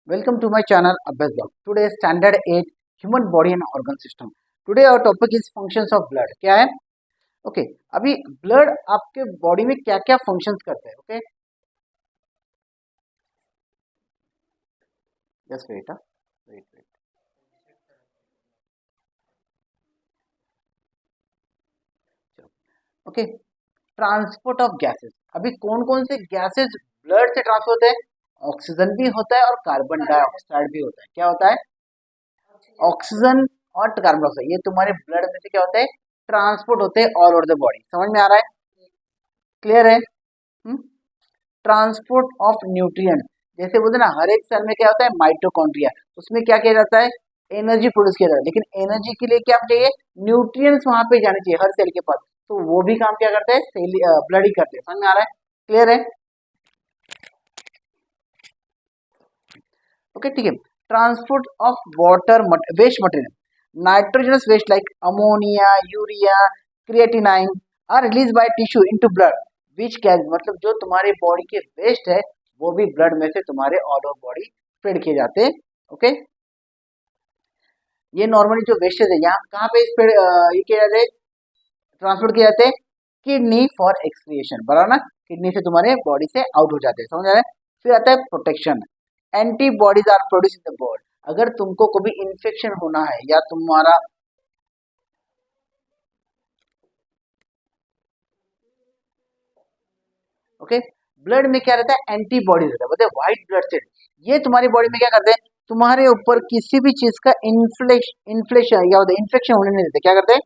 Welcome to my channel Abbas Blog. Today standard 8 human body and organ system. Today our topic is functions of blood. क्या है? Okay अभी blood आपके body में क्या क्या functions करते हैं? Okay just wait wait okay transport of gases. अभी कौन कौन से गैसेस ब्लड से ट्रांसफर होते हैं? ऑक्सीजन भी होता है और कार्बन डाइऑक्साइड भी होता है. क्या होता है? ऑक्सीजन और कार्बन डाइऑक्साइड ये तुम्हारे ब्लड में से क्या होते हैं? ट्रांसपोर्ट होते हैं ऑल ओवर द बॉडी. समझ में आ रहा है? क्लियर है? Transport of nutrient. जैसे बोलते ना हर एक सेल में क्या होता है? माइटोकॉन्ड्रिया. उसमें क्या किया जाता है? एनर्जी प्रोड्यूस किया जाता है. लेकिन एनर्जी के लिए क्या चाहिए? न्यूट्रिएंट्स वहां पे जाने चाहिए हर सेल के पास. तो वो भी काम क्या करते हैं? ब्लड ही करते हैं. समझ में आ रहा है? क्लियर है? ओके ठीक है. Transport of water waste material. Nitrogenous waste like ammonia, urea, creatinine are release by tissue into blood which can मतलब जो तुम्हारे बॉडी के वेस्ट है वो भी ब्लड में से तुम्हारे ऑल ओवर बॉडी स्प्रेड किए जाते हैं. ओके ये नॉर्मली जो वेस्टेज है यहाँ कहाँ पे स्प्रेड ये किए जाते हैं? ट्रांसपोर्ट किए जाते हैं किडनी फॉर एक्सक्रिएशन. बराबर ना? किडनी से तुम्हारे बॉडी से आउट हो जाते हैं. समझ आ रहा है? फिर आता है protection. Antibodies are produce in the body. अगर तुमको कभी इन्फेक्शन होना है या तुम्हारा ओके ब्लड में क्या रहता है? एंटीबॉडीज रहता है. बोलते व्हाइट ब्लड सेल. ये तुम्हारी बॉडी में क्या करते हैं? तुम्हारे ऊपर किसी भी चीज का इन्फ्लेशन या इन्फेक्शन होने नहीं देते. क्या करते हैं?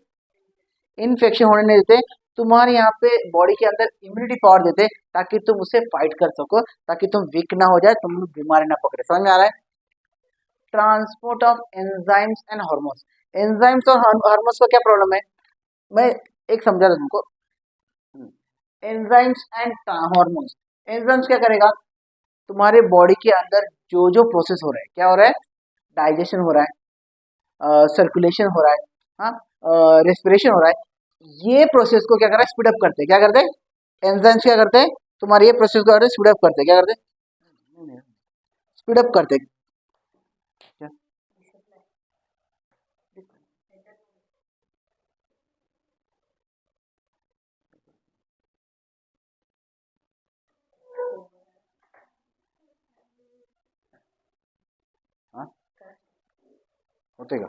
इन्फेक्शन होने नहीं देते. तुम्हारे यहाँ पे बॉडी के अंदर इम्यूनिटी पावर देते ताकि तुम उसे फाइट कर सको, ताकि तुम वीक ना हो जाए, तुम बीमारी ना पकड़े. समझ में आ रहा है? Transport of enzymes and hormones. Enzymes और हार्मोन्स का क्या प्रॉब्लम है? मैं एक समझा था तुमको. Enzymes and hormones. एंजाइम्स क्या करेगा? तुम्हारे बॉडी के अंदर जो जो प्रोसेस हो रहा है, क्या हो रहा है? डाइजेशन हो रहा है, सर्कुलेशन हो रहा है, हाँ रेस्पिरेशन हो रहा है. ये प्रोसेस को क्या कर रहा है? स्पीड अप करते हैं. क्या करते हैं? एंजाइम्स क्या करते हैं? तुम्हारे ये प्रोसेस को स्पीड अप करते हैं. क्या करते हैं? स्पीड अप करते हैं. क्या? हाँ होते का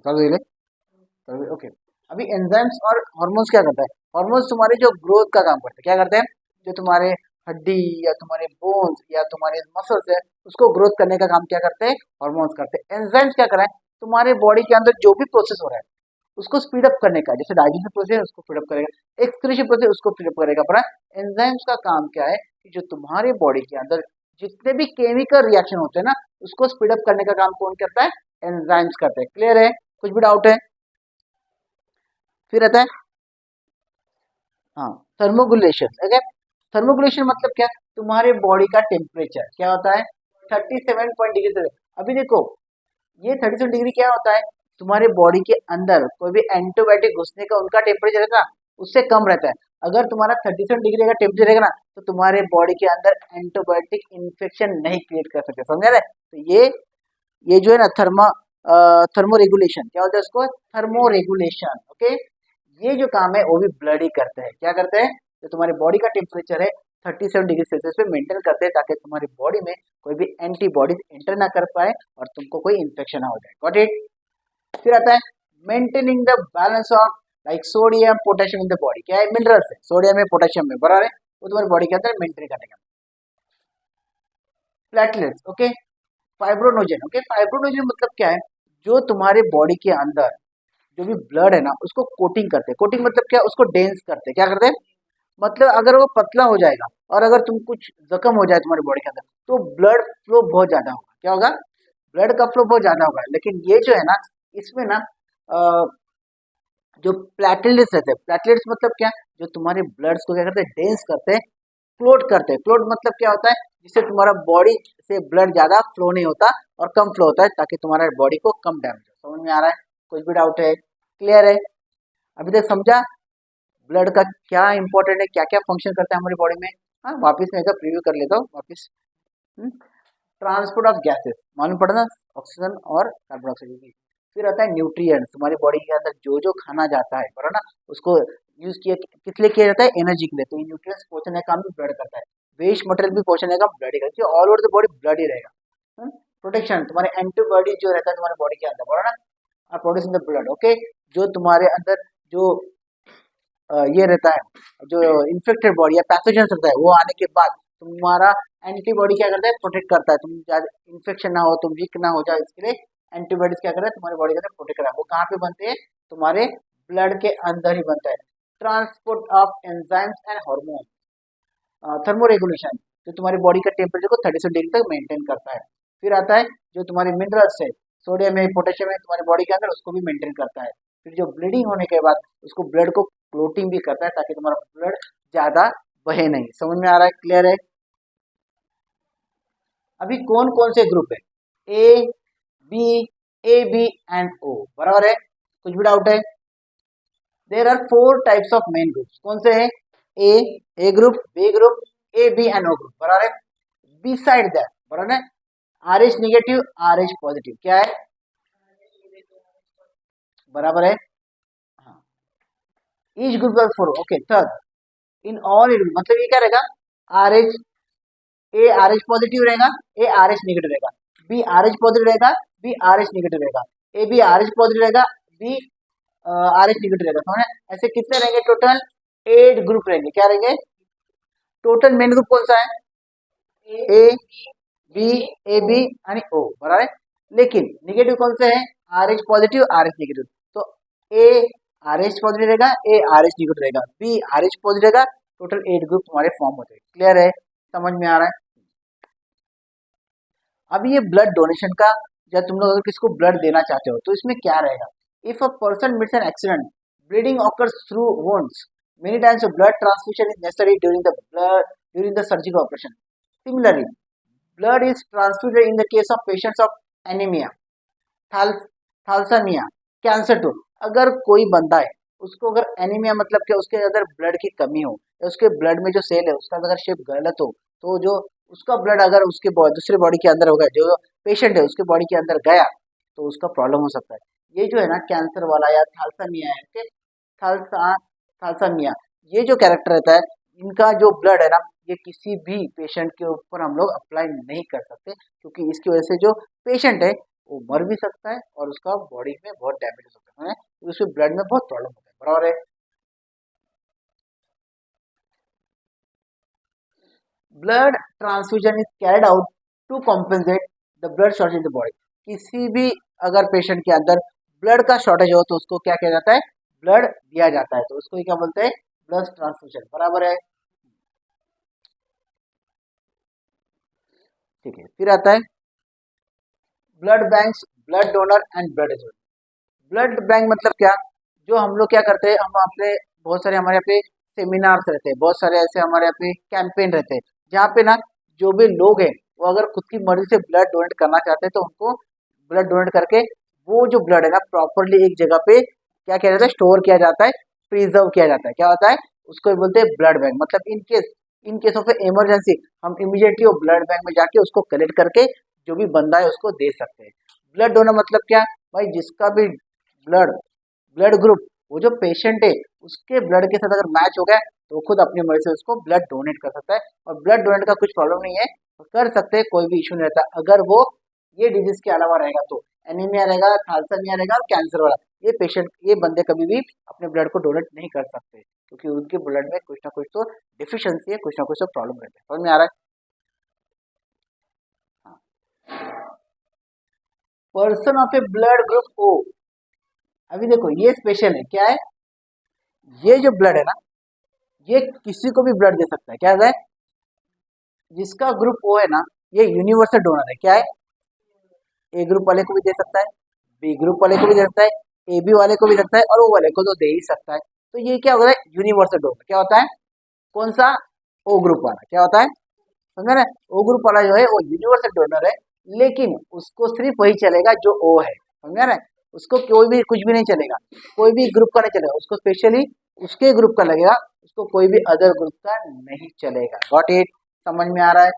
कर दो ओके. अभी एंजाइम्स और हार्मोन्स क्या करता है? हार्मोन्स तुम्हारे जो ग्रोथ का काम करते हैं. क्या करते हैं? जो तुम्हारे हड्डी या तुम्हारे बोन्स या तुम्हारे मसल्स है उसको ग्रोथ करने का काम क्या करते हैं? हार्मोन्स करते हैं. एंजाइम्स क्या कर रहे हैं? तुम्हारे बॉडी के अंदर जो भी प्रोसेस हो रहा है उसको स्पीड अप करने का. जैसे डाइजेशन प्रोसेस है उसको स्पीड अप करेगा, एक्सक्रीशन प्रोसेस उसको स्पीड अप करेगा. पर एंजाइम्स का काम क्या है कि जो तुम्हारे बॉडी के अंदर जितने भी केमिकल रिएक्शन होते हैं ना उसको स्पीड अप करने का काम कौन करता है? एंजाइम्स करते हैं. क्लियर है? कुछ भी डाउट है? फिर आता है हाँ थर्मोगुलेशन. ओके थर्मोगुलेशन मतलब क्या? तुम्हारे बॉडी का टेम्परेचर क्या होता है? 37 डिग्री से. अभी देखो ये 37 डिग्री क्या होता है? तुम्हारे बॉडी के अंदर कोई भी एंटीबायोटिक घुसने का उनका टेम्परेचर है ना उससे कम रहता है. अगर तुम्हारा 37 डिग्री का टेम्परेचर रहेगा ना तो तुम्हारे बॉडी के अंदर एंटीबायोटिक इन्फेक्शन नहीं क्रिएट कर सकते. समझ रहे? तो ये जो है ना थर्मो रेगुलेशन क्या होता है? उसको थर्मो रेगुलेशन. ओके ये जो काम है वो भी ब्लड ही करते हैं. क्या करते हैं? जो तुम्हारे बॉडी का टेम्परेचर है 37 डिग्री सेल्सियस पे मेंटेन करते हैं ताकि तुम्हारी बॉडी में कोई भी एंटीबॉडीज एंटर ना कर पाए और तुमको कोई इन्फेक्शन ना हो जाए. Got it? फिर आता है maintaining the balance of like sodium potassium in the body. क्या है? मिनरल्स है सोडियम में पोटेशियम में. बराबर है? वो तुम्हारी बॉडी के अंदर मेंटेन करने का. Platelets. Okay fibrinogen. Okay fibrinogen मतलब क्या है? जो तुम्हारे बॉडी के अंदर जो भी ब्लड है ना उसको कोटिंग करते हैं. कोटिंग मतलब क्या? उसको डेंस करते हैं. क्या करते हैं? मतलब अगर वो पतला हो जाएगा और अगर तुम कुछ जख्म हो जाए तुम्हारी बॉडी के अंदर तो ब्लड फ्लो बहुत ज्यादा होगा. क्या होगा? ब्लड का फ्लो बहुत ज्यादा होगा. लेकिन ये जो है ना इसमें ना अ, जो प्लेटलेट्स रहते हैं. प्लेटलेट्स मतलब क्या? जो तुम्हारे ब्लड्स को क्या करते हैं? डेंस करते हैं, क्लोट करते हैं. क्लोट मतलब क्या होता है? जिससे तुम्हारा बॉडी से ब्लड ज्यादा फ्लो नहीं होता और कम फ्लो होता है ताकि तुम्हारा बॉडी को कम डैमेज हो. समझ में आ रहा है? कुछ भी डाउट है? क्लियर है? अभी तक समझा ब्लड का क्या इंपॉर्टेंट है, क्या क्या फंक्शन करता है हमारी बॉडी में? हाँ वापिस मैं एक प्रीव्यू कर लेता हूँ वापिस. ट्रांसपोर्ट ऑफ गैसेस, मालूम पड़ा ना, ऑक्सीजन और कार्बन डाइऑक्साइड की। फिर आता है न्यूट्रिएंट्स, तुम्हारी बॉडी के अंदर जो जो खाना जाता है बराबर ना, उसको यूज किया किस लिए किया जाता है, एनर्जी के लिए। तो ये न्यूट्रिएंट्स पहुंचाने का काम भी ब्लड करता है, वेस्ट मटेरियल भी पहुंचाने का ब्लड ही करता है, all over the body blood ही रहेगा। प्रोटेक्शन, तुम्हारे एंटीबॉडी जो रहता है तुम्हारे बॉडी के अंदर बराबर ना, are produce in the blood, okay. जो तुम्हारे अंदर जो ये रहता है, जो इन्फेक्टेड बॉडी या पैथोजेंस रहता है, वो आने के बाद तुम्हारा एंटीबॉडी क्या करता है, प्रोटेक्ट करता है, तुम ज्यादा इन्फेक्शन ना हो, तुम वीक ना हो जाए, इसके लिए एंटीबॉडीज क्या करता है, तुम्हारी बॉडी के अंदर प्रोटेक्ट करता है। वो कहाँ पे बनते हैं, तुम्हारे ब्लड के अंदर ही बनता है। Transport of enzymes and hormone, thermoregulation, जो तुम्हारी बॉडी का टेम्परेचर को 37 डिग्री तक मेंटेन करता है। फिर आता है जो तुम्हारे मिनरल्स है, सोडियम है, पोटेशियम है, तुम्हारी बॉडी के अंदर, उसको भी मेंटेन करता है। फिर जो ब्लीडिंग होने के बाद उसको ब्लड को क्लोटिंग भी करता है, ताकि तुम्हारा ब्लड ज्यादा बहे नहीं। समझ में आ रहा है, क्लियर है। अभी कौन कौन से ग्रुप है, ए बी एंड ओ, बराबर है, कुछ भी डाउट है। There are 4 types of main groups, कौन से है, A group, B group, A B and O group, बराबर है। बिसाइड दैट, बराबर है, R H negative, R H positive, क्या है, बराबर है, हाँ। Each group of 4, okay. Third, in all it, मतलब ये क्या रहेगा, R H, A R H positive रहेगा, ए आर एच निगेटिव रहेगा, बी आर एच पॉजिटिव रहेगा, बी आर एच निगेटिव रहेगा, A B R H positive रहेगा, B R H negative रहेगा। समझ में, ऐसे कितने रहेंगे, टोटल 8 ग्रुप रहेंगे। क्या रहेंगे, टोटल मेन ग्रुप कौन सा है, ए बी, ए बी यानी ओ, बराबर है। लेकिन निगेटिव कौन से है, R H positive, are H negative. तो ए आर एच पॉजिटिव रहेगा, ए आर एच निगेटिव रहेगा, बी आर एच पॉजिटिव रहेगा। टोटल 8 ग्रुप तुम्हारे फॉर्म होते हैं। क्लियर है, समझ में आ रहा है। अब ये ब्लड डोनेशन का, जब तुम लोग अगर किसको ब्लड देना चाहते हो तो इसमें क्या रहेगा, if a person meets an accident, bleeding occurs through wounds, many times blood transfusion is necessary during the surgical operation. Similarly, blood is transfused in the case of patients of anemia, thalassemia, cancer too. अगर कोई बंदा है, उसको अगर anaemia मतलब क्या, उसके अंदर ब्लड की कमी हो, या उसके ब्लड में जो सेल है उसका अगर शेप गलत हो, तो जो उसका ब्लड अगर उसके दूसरे बॉडी के अंदर होगा, जो पेशेंट है उसके बॉडी के अंदर गया, तो उसका प्रॉब्लम हो सकता है। ये जो है ना कैंसर वाला या थैलेसीमिया है, ओके, थैलेसीमिया, ये जो कैरेक्टर रहता है, इनका जो ब्लड है ना, ये किसी भी पेशेंट के ऊपर हम लोग अप्लाई नहीं कर सकते, क्योंकि इसकी वजह से जो पेशेंट है वो मर भी सकता है और उसका बॉडी में बहुत डैमेज हो सकता है, उसके ब्लड में बहुत प्रॉब्लम होता है, बराबर है। Blood transfusion is carried out to compensate the blood shortage in the body. किसी भी अगर पेशेंट के अंदर ब्लड का शॉर्टेज हो तो उसको क्या किया जाता है, ब्लड दिया जाता है, तो उसको क्या बोलते हैं, ब्लड ट्रांसफ्यूजन, बराबर है। ठीक है, फिर आता है blood banks, blood donor and blood donor. Blood bank मतलब क्या, जो हम लोग क्या करते हैं, हम अपने बहुत सारे हमारे यहाँ पे सेमिनार्स रहते हैं, बहुत सारे ऐसे हमारे यहाँ पे कैंपेन रहते हैं, जहाँ पे ना जो भी लोग हैं वो अगर खुद की मर्जी से ब्लड डोनेट करना चाहते हैं, तो उनको ब्लड डोनेट करके वो जो ब्लड है ना प्रॉपरली एक जगह पे क्या किया जाता है, स्टोर किया जाता है, प्रिजर्व किया जाता है, क्या होता है, उसको बोलते हैं ब्लड बैंक। मतलब इन केस ऑफ इमरजेंसी हम इमीडिएटली वो ब्लड बैंक में जाके उसको कलेक्ट करके जो भी बंदा है उसको दे सकते हैं। ब्लड डोनर मतलब क्या, भाई जिसका भी ब्लड ब्लड ग्रुप, वो जो पेशेंट है उसके ब्लड के साथ अगर मैच हो गया तो वो खुद अपनी मर्जी से उसको ब्लड डोनेट कर सकता है, और ब्लड डोनेट का कुछ प्रॉब्लम नहीं है, कर सकते हैं, कोई भी इशू नहीं रहता, अगर वो ये डिजीज के अलावा रहेगा तो, एनीमिया रहेगा, थैलेसीमिया रहेगा और कैंसर वाला, ये बंदे कभी भी अपने ब्लड को डोनेट नहीं कर सकते, क्योंकि उनके ब्लड में कुछ ना कुछ तो डिफिशियंसी है, कुछ ना कुछ तो प्रॉब्लम रहता है। समझ में आ रहा है। Person of a blood group O, अभी देखो ये स्पेशल है, क्या है, ये जो ब्लड है ना, ये किसी को भी ब्लड दे सकता है, क्या है, जिसका ग्रुप ओ है ना, ये यूनिवर्सल डोनर है, क्या है, ए ग्रुप वाले को भी दे सकता है, बी ग्रुप वाले को भी दे सकता है, ए बी वाले को भी दे सकता है, और ओ वाले को तो दे ही सकता है। तो ये क्या होता है, यूनिवर्सल डोनर क्या होता है, कौन सा, ओ ग्रुप वाला, क्या होता है, समझ रहे, ओ ग्रुप वाला जो है वो यूनिवर्सल डोनर है, लेकिन उसको सिर्फ वही चलेगा जो ओ है, समझ रहे, उसको कोई भी कुछ भी नहीं चलेगा, कोई भी ग्रुप का नहीं चलेगा, उसको स्पेशली उसके ग्रुप का लगेगा, उसको कोई भी अदर ग्रुप का नहीं चलेगा। गॉट इट, समझ में आ रहा है।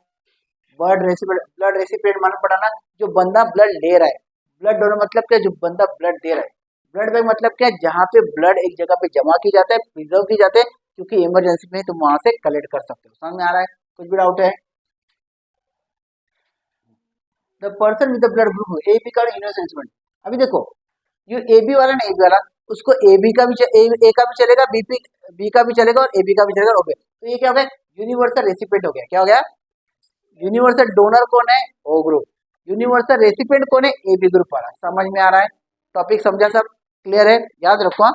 ब्लड रेसिपिएंट मालूम पड़ा ना, जो बंदा ब्लड ले रहा है। ब्लड डोनर मतलब क्या, जो बंदा ब्लड दे रहा है। ब्लड बैंक मतलब क्या, जहाँ पे ब्लड एक जगह पे जमा की जाता है, प्रिजर्व की जाते हैं, क्योंकि इमरजेंसी में तुम वहां से कलेक्ट कर सकते हो। समझ में आ रहा है? कुछ भी डाउट है? The person with the blood group A B का यूनिवर्सल। अभी देखो, जो ए बी वाला ना, ए बी वाला, उसको ए बी का भी ए का भी चलेगा, बी का भी चलेगा और ए बी का भी चलेगा। ओके, तो ये क्या हो गया, यूनिवर्सल रेसिपिएंट हो गया। क्या हो गया? यूनिवर्सल डोनर कौन है? ओ ग्रुप। यूनिवर्सल रेसिपिएंट कौन है? ए बी ग्रुप वाला। समझ में आ रहा है? टॉपिक समझा सब? क्लियर है? याद रखो हाँ।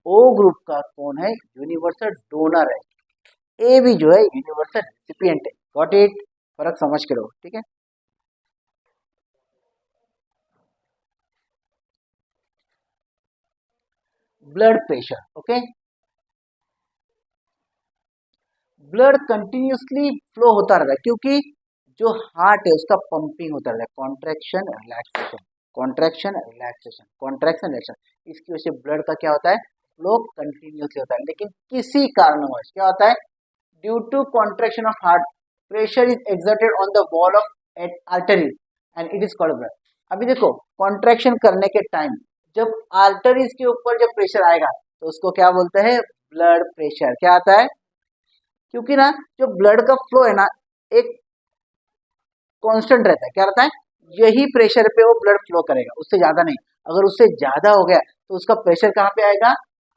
ओ ग्रुप का कौन है? यूनिवर्सल डोनर है। ए बी जो है यूनिवर्सल रेसिपिएंट है। Got it? फर्क समझ के रहो, ठीक है। Blood pressure, okay. Blood continuously flow होता रहता है, क्योंकि जो हार्ट है उसका पंपिंग होता रहता है, contraction relaxation, contraction relaxation, contraction relaxation. इसकी वजह से ब्लड का क्या होता है, फ्लो कंटिन्यूसली होता है। लेकिन किसी कारणवश क्या होता है, due to contraction of heart, pressure is exerted on the wall of arteries and it is called blood. अभी देखो, कॉन्ट्रैक्शन करने के टाइम जब आर्टरीज के ऊपर जब प्रेशर आएगा तो उसको क्या बोलते हैं, ब्लड प्रेशर। क्या आता है, क्योंकि ना जो ब्लड का फ्लो है ना, एक कांस्टेंट रहता है। क्या रहता है, यही प्रेशर पे वो ब्लड फ्लो करेगा, उससे ज्यादा नहीं। अगर उससे ज्यादा हो गया तो उसका प्रेशर कहाँ पे आएगा,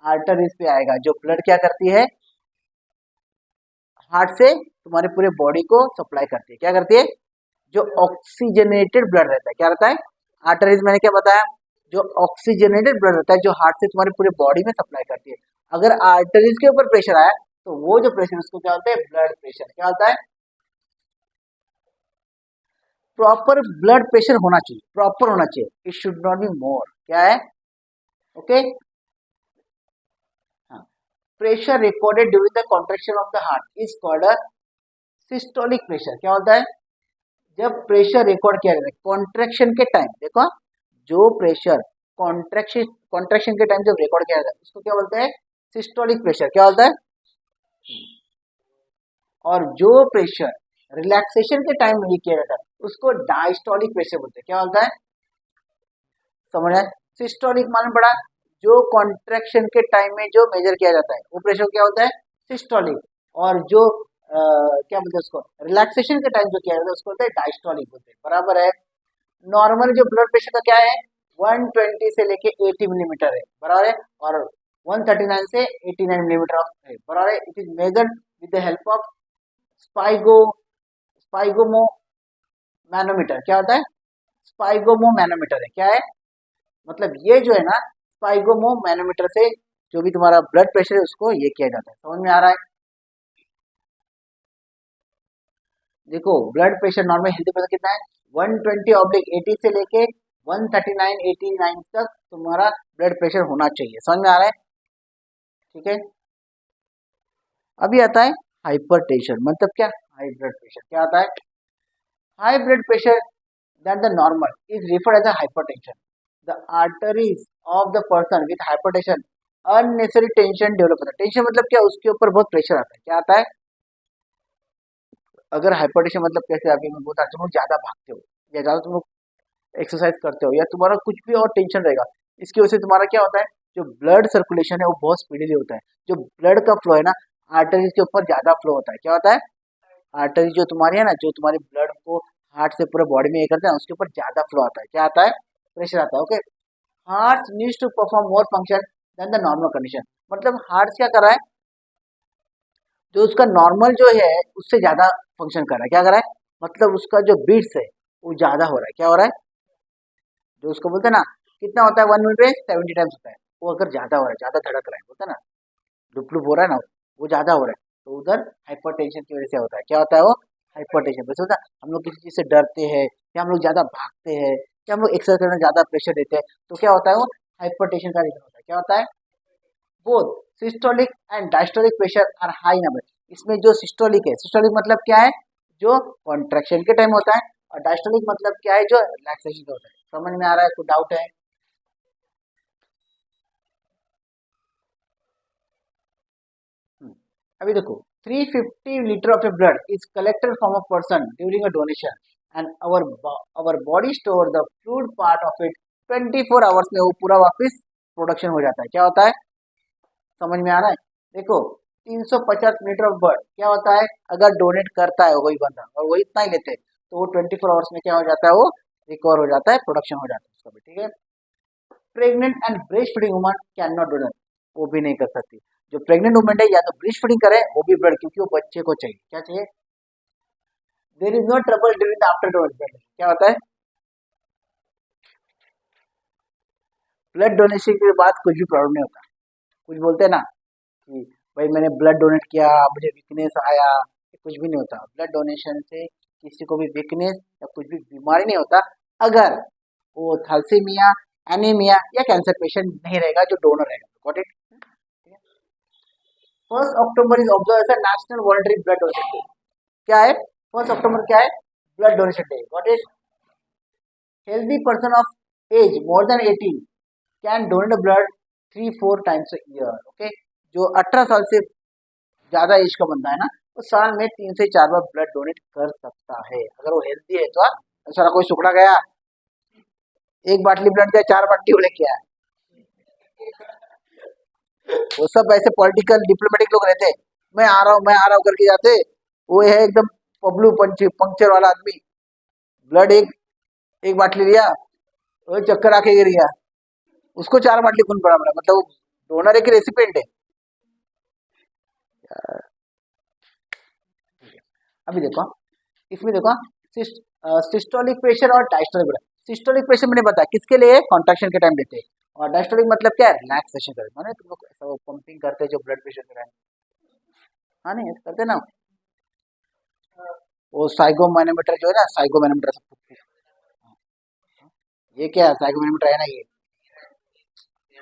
आर्टरीज पे आएगा, जो ब्लड क्या करती है, हार्ट से तुम्हारे पूरे बॉडी को सप्लाई करती है। क्या करती है, जो ऑक्सीजनेटेड ब्लड रहता है। क्या रहता है, आर्टरीज मैंने क्या बताया, जो ऑक्सीजनेटेड ब्लड रहता है, जो हार्ट से तुम्हारे पूरे बॉडी में सप्लाई करती है। अगर आर्टरीज के ऊपर प्रेशर आया तो वो जो प्रेशर, उसको क्या होता है, ब्लड प्रेशर। क्या होता है, प्रॉपर ब्लड प्रेशर होना चाहिए, प्रॉपर होना चाहिए, it should not be more. क्या है, ओके। हाँ, pressure recorded during the contraction of the heart is called a systolic pressure. क्या होता है, जब प्रेशर रिकॉर्ड किया जाता है कॉन्ट्रेक्शन के टाइम, देखो जो प्रेशर कॉन्ट्रेक्शन कॉन्ट्रेक्शन के टाइम जब रिकॉर्ड किया जाता है उसको क्या बोलते हैं, सिस्टोलिक प्रेशर। क्या होता है, और जो प्रेशर रिलैक्सेशन के टाइम में किया जाता है उसको डायस्टोलिक प्रेशर बोलते हैं। क्या होता है, समझ आए? सिस्टोलिक मालूम पड़ा, जो कॉन्ट्रेक्शन के टाइम में जो मेजर किया जाता है वो प्रेशर क्या होता है, सिस्टोलिक। और जो क्या बोलते हैं उसको, रिलैक्सेशन के टाइम जो किया जाता है उसको बोलते हैं डायस्टोलिक बोलते हैं। बराबर है? नॉर्मल जो ब्लड प्रेशर का क्या है, 120 से लेके 80 मिलीमीटर है। बराबर है? और 139 से 89 मिलीमीटर है। बराबर है? It is measured with the help of sphygmo sphygmomanometer. क्या होता है, स्पाइगोमो मैनोमीटर है। क्या है, मतलब ये जो है ना, स्पाइगोमो मैनोमीटर से जो भी तुम्हारा ब्लड प्रेशर है उसको ये किया जाता है। समझ में आ रहा है? देखो, blood pressure normal healthy person कितना है, 120/80 से लेके 139/89 तक तुम्हारा ब्लड प्रेशर होना चाहिए। समझ में आ रहा है? ठीक है। अभी आता है हाइपरटेंशन, मतलब क्या, हाई ब्लड प्रेशर। क्या आता है, high blood pressure than the normal is referred as a hypertension. The arteries of the person with hypertension unnecessary tension develop होता है। टेंशन मतलब क्या, उसके ऊपर बहुत प्रेशर आता है। क्या आता है, अगर हाइपरटेंशन मतलब कैसे, अभी मैं बता, तुम लोग ज्यादा भागते हो या ज्यादा तुम लोग एक्सरसाइज करते हो या तुम्हारा कुछ भी और टेंशन रहेगा, इसकी वजह से तुम्हारा क्या होता है, जो ब्लड सर्कुलेशन है वो बहुत स्पीडली होता है। जो ब्लड का फ्लो है ना, आर्टरीज के ऊपर ज्यादा फ्लो होता है। क्या होता है, आर्टरी जो तुम्हारी है ना, जो तुम्हारे ब्लड को हार्ट से पूरे बॉडी में ये करते हैं, उसके ऊपर ज्यादा फ्लो आता है। क्या आता है, प्रेशर आता है। Okay, heart needs to perform more function than the normal condition. मतलब हार्ट क्या कर रहा है, जो उसका नॉर्मल जो है उससे ज्यादा फंक्शन कर रहा है। क्या कर रहा है, मतलब उसका जो बीट्स है वो ज्यादा हो रहा है। क्या हो रहा है, जो उसको बोलते हैं ना, कितना होता है 1 मिनट में 70 टाइम्स होता है, वो अगर ज्यादा हो रहा है, ज्यादा धड़क रहा है, बोलते हैं ना, लुप हो रहा है ना, वो ज्यादा हो रहा है, तो उधर हाइपरटेंशन की वजह से होता है। क्या होता है वो, हाइपरटेंशन। वैसे होता है, हम लोग किसी चीज से डरते हैं या हम लोग ज्यादा भागते हैं या हम लोग एक्सरसाइज करने ज्यादा प्रेशर देते हैं, तो क्या होता है, वो हाइपरटेंशन का रीजन होता है। क्या होता है, both systolic and diastolic pressure are high number. इसमें जो सिस्टोलिक है, सिस्टोलिक मतलब क्या है, जो कॉन्ट्रेक्शन के टाइम होता है, और डायस्टोलिक मतलब क्या है, जो रिलैक्सेशन का होता है। समझ में आ रहा है, कोई डाउट है? हम्म, अभी देखो, 350 liter of a blood is collected from a person during a donation, and our body store the fluid part of it 24 hours में वो पूरा वापस प्रोडक्शन हो जाता है। क्या होता है, समझ में आ रहा है? देखो 350 लीटर ऑफ ब्लड क्या होता है, अगर डोनेट करता है वही बंदा और वही इतना ही लेते हैं तो वो 24 आवर्स में क्या हो जाता है, वो रिकवर हो जाता है, प्रोडक्शन हो जाता है उसका भी। ठीक है। Pregnant and breast feeding woman can not donate, वो भी नहीं कर सकती। जो प्रेग्नेंट वुमन है या तो ब्रेस्ट फीडिंग करे वो भी ब्लड, क्योंकि वो बच्चे को चाहिए। क्या चाहिए? There is no trouble during after donation. क्या होता है, ब्लड डोनेशन के बाद कुछ भी प्रॉब्लम नहीं होता। कुछ बोलते हैं ना कि भाई मैंने ब्लड डोनेट किया मुझे वीकनेस आया, कुछ भी नहीं होता। ब्लड डोनेशन से किसी को भी वीकनेस या कुछ भी बीमारी नहीं होता, अगर वो थैलेसीमिया, एनीमिया या कैंसर पेशेंट नहीं रहेगा जो डोनर रहेगा। Got it? 1 October is observe as a national voluntary blood donation day. क्या है 1 अक्टूबर, क्या है? Blood donation day. Got it? Healthy person of age more than 18 can donate blood 3-4 times a year. Okay, जो 18 साल से ज्यादा as का बंदा है ना, वो साल में 3 से 4 बार ब्लड डोनेट कर सकता है, अगर वो हेल्दी है तो। सारा कोई सुखड़ा गया, एक बाटली ब्लड दिया, 4 बाटली वो लेके आया। वो सब ऐसे पॉलिटिकल डिप्लोमेटिक लोग रहते, मैं आ रहा हूँ मैं आ रहा हूँ करके जाते। वो है एकदम पबलू पंक्चर वाला आदमी, ब्लड एक एक बाटली लिया, वो चक्कर आके गिर गया, उसको 4 बाटली खून पड़ा पड़ा, मतलब डोनर है कि रेसिपिएंट है? अभी देखो, इसमें देखो सिस्टोलिक प्रेशर और डायस्टोलिक प्रेशर। सिस्टोलिक प्रेशर मैंने बताया किसके लिए, कॉन्ट्रैक्शन के टाइम देते हैं, और डायस्टोलिक मतलब क्या है, रिलैक्सेशन करते, माने तुम लोग ऐसा पंपिंग करते हैं जो ब्लड प्रेशर के टाइम। हाँ नहीं ऐसा करते ना, वो साइगो मैनोमीटर जो है ना, साइगो मैनोमीटर सब। ये क्या है, साइगो मैनोमीटर है ना ये?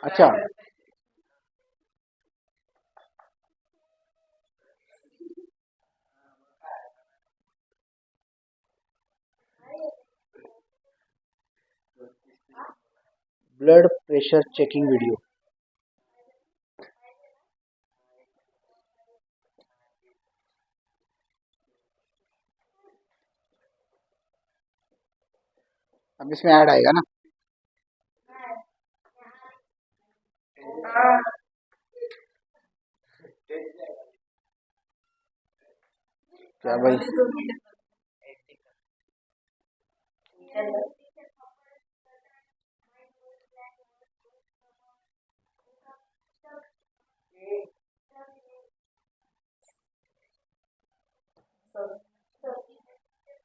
अच्छा, ब्लड प्रेशर चेकिंग वीडियो। अब इसमें ऐड आएगा ना? क्या भाई?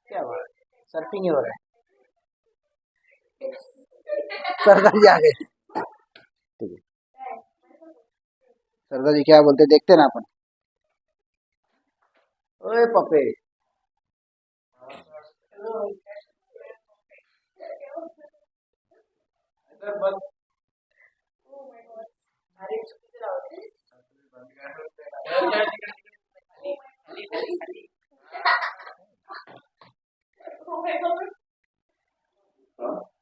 क्या हो रहा है, सर्फिंग ही हो रहा है। सरदार जी आ गए। ठीक है, सरदार जी क्या बोलते देखते ना अपन। ओए पपे,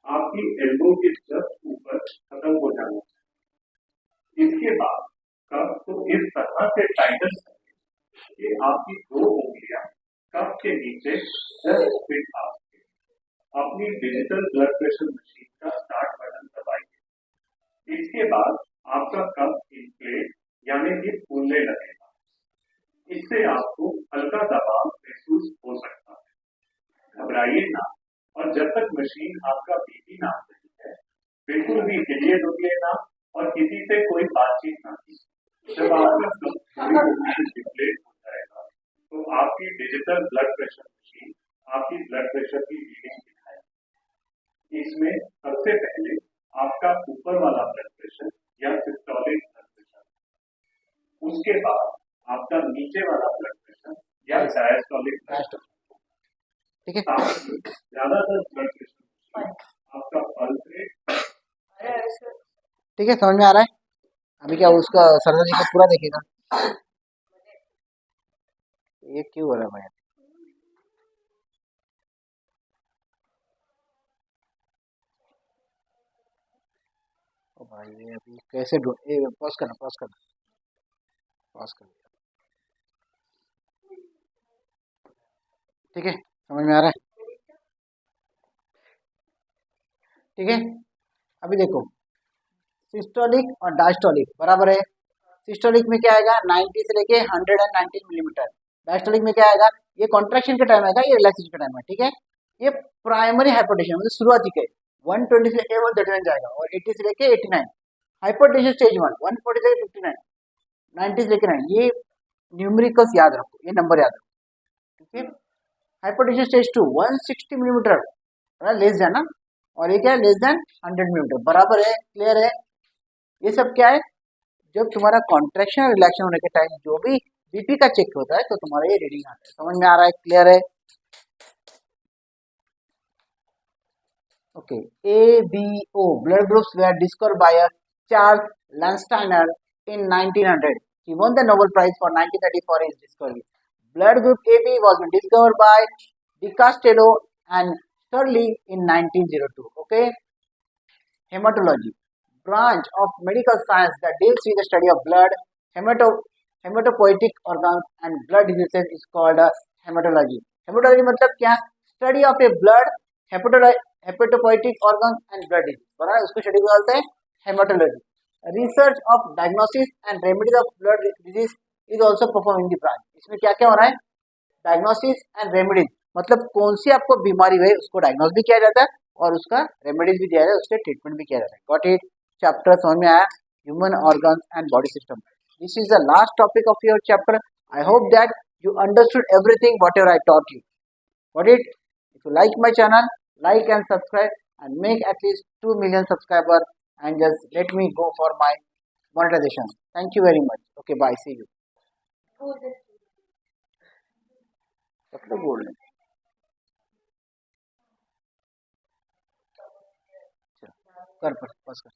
आपकी एल्बो के जस्ट ऊपर खत्म हो जाना चाहिए। इसके बाद कप को इस तरह से टाइटन करें कि आपकी 2 उंगलियां कप के नीचे 10 फीट आ सके। अपनी डिजिटल ब्लड प्रेशर मशीन का स्टार्ट बटन दबाइए। इसके बाद आपका कप इन्फ्लेट यानी कि फूलने लगेगा। इससे आपको हल्का दबाव महसूस हो सकता है। घबराइए ना, और जब तक मशीन आपका बीपी नाप रही है बिल्कुल भी हिलिए डुलिए ना, और किसी से कोई बातचीत ना कीजिए। जब आपका डिस्प्ले हो जाएगा तो आपकी डिजिटल ब्लड प्रेशर मशीन आपकी ब्लड प्रेशर की रीडिंग दिखाएगी। इसमें सबसे पहले आपका ऊपर वाला ब्लड प्रेशर या सिस्टोलिक ब्लड प्रेशर, उसके बाद आपका नीचे वाला ब्लड प्रेशर या डायस्टोलिक ब्लड प्रेशर। ठीक है, ज्यादातर ब्लड प्रेशर आपका पल्स रेट। ठीक है, समझ में आ रहा है? अभी क्या उसका सरदार जी का पूरा देखेगा, ये क्यों हो रहा है भाई? ओ भाई ये अभी कैसे पॉज करना, पॉज करना, पॉज करना। ठीक है, समझ में आ रहा है? ठीक है, अभी देखो सिस्टोलिक और डायस्टोलिक बराबर है। सिस्टोलिक में क्या आएगा 90 से लेके 119 मिलीमीटर। डायस्टोलिक में क्या आएगा, ये कॉन्ट्रैक्शन का टाइम आएगा, ये रिलैक्सेशन का टाइम है। ठीक है, ये प्राइमरी हाइपोटेंशन मतलब शुरुआती के 120 से लेके 139 जाएगा और 80 से लेके 89। हाइपोटेंशन स्टेज 1 140 से 59, 90 से लेके 9। ये न्यूमेरिकल्स याद रखो, ये नंबर याद रखो। ठीक है, hypotension stage 2 160 millimetre less than ना, और ये क्या है लेस देन 100 मिलीमीटर बराबर है। क्लियर है? ये सब क्या है, जब तुम्हारा कॉन्ट्रैक्शन और रिलैक्शन होने के टाइम जो भी बीपी का चेक होता है तो तुम्हारा ये रीडिंग आता है। समझ में आ रहा है? क्लियर है? Okay, A B O blood groups were discovered by a Charles Landsteiner in 1900. He won the Nobel Prize for 1930 for his discovery. Blood group AB was discovered by De Castello and Sterling in 1902. Okay, hematology, branch of medical science that deals with the study of blood, hematopoietic organs and blood diseases is called a hematology. Hematology मतलब क्या? Study of a blood, hepatopoietic organs and blood disease, बराबर उसको study बोलते हैं hematology. Research of diagnosis and remedies of blood disease is also performed in the branch. इसमें क्या क्या हो रहा है? डायग्नोसिस एंड रेमेडीज मतलब कौन सी आपको बीमारी है उसको डायग्नोस भी किया जाता है और उसका रेमेडीज भी दिया जाता है, उसके ट्रीटमेंट भी किया जाता है। Got it? चैप्टर समझ में आया? Human organs and body system. This is the last topic of your chapter. I hope that you understood everything whatever I taught you. Got it? If you like my channel, like and subscribe and make at least 2 million subscribers and just let me go for my monetization. Thank you very much. Okay, bye. See you. बोल रहे कर पर बस कर